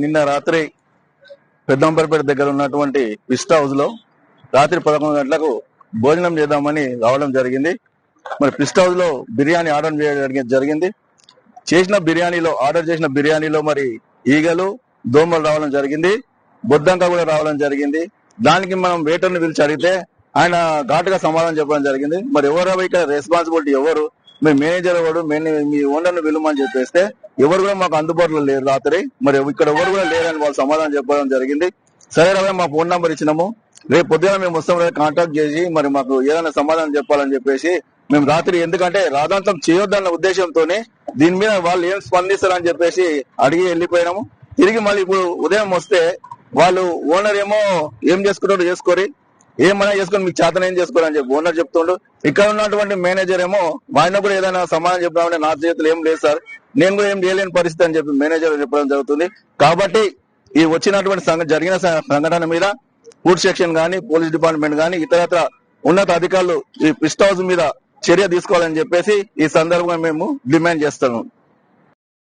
నిన్న రాత్రి పెద్దంబరపేట దగ్గర ఉన్నటువంటి పిస్ట్ హౌస్ లో రాత్రి 11 గంటలకు భోజనం చేద్దామని రావడం జరిగింది. మరి పిస్ట్ హౌస్ లో బిర్యానీ ఆర్డర్ చేయడం జరిగింది. ఆర్డర్ చేసిన బిర్యానీలో మరి ఈగలు దోమలు రావడం జరిగింది, బొద్దంక కూడా రావడం జరిగింది. దానికి మనం వెయిటర్ ని పిలిచి అడిగితే ఆయన ఘాటుగా సమాధానం చెప్పడం జరిగింది. మరి ఎవరు ఇక్కడ రెస్పాన్సిబిలిటీ ఎవరు, మీ మేనేజర్ ఎవరు, మీ ఓనర్ ను పిలుమని చెప్పేస్తే ఎవరు కూడా మాకు అందుబాటులో లేరు రాత్రి. మరి ఇక్కడ ఎవరు కూడా లేరని వాళ్ళు సమాధానం చెప్పడం జరిగింది. సరే రవి, మా ఫోన్ నంబర్ ఇచ్చినాము, రేపు పొద్దున మేము వస్తాం, కాంటాక్ట్ చేసి మరి మాకు ఏదైనా సమాధానం చెప్పాలని చెప్పేసి మేము రాత్రి, ఎందుకంటే రాధాంతం చేయొద్దన్న ఉద్దేశంతోనే దీని మీద వాళ్ళు ఏం స్పందిస్తారని చెప్పేసి అడిగి వెళ్ళిపోయినాము. తిరిగి మళ్ళీ ఇప్పుడు ఉదయం వస్తే వాళ్ళు ఓనర్ ఏమో ఏం చేసుకుంటారో చేసుకోరి, ఏమైనా చేసుకొని మీకు చేతన ఏం చేసుకోరని చెప్పి ఓనర్ చెప్తుండ్రు. ఇక్కడ ఉన్నటువంటి మేనేజర్ ఏమో ఆయన కూడా ఏదైనా సమాధానం చెప్తామంటే నా చేతులు ఏం లేదు సార్, నేను కూడా ఏం చేయలేని పరిస్థితి అని చెప్పి మేనేజర్ చెప్పడం జరుగుతుంది. కాబట్టి ఈ వచ్చినటువంటి జరిగిన సంఘటన మీద ఫుడ్ సెక్షన్ గానీ, పోలీస్ డిపార్ట్మెంట్ గానీ, ఇతరత్ర ఉన్నత అధికారులు ఈ పిస్ట్ హౌస్ మీద చర్య తీసుకోవాలని చెప్పేసి ఈ సందర్భంగా మేము డిమాండ్ చేస్తున్నాం.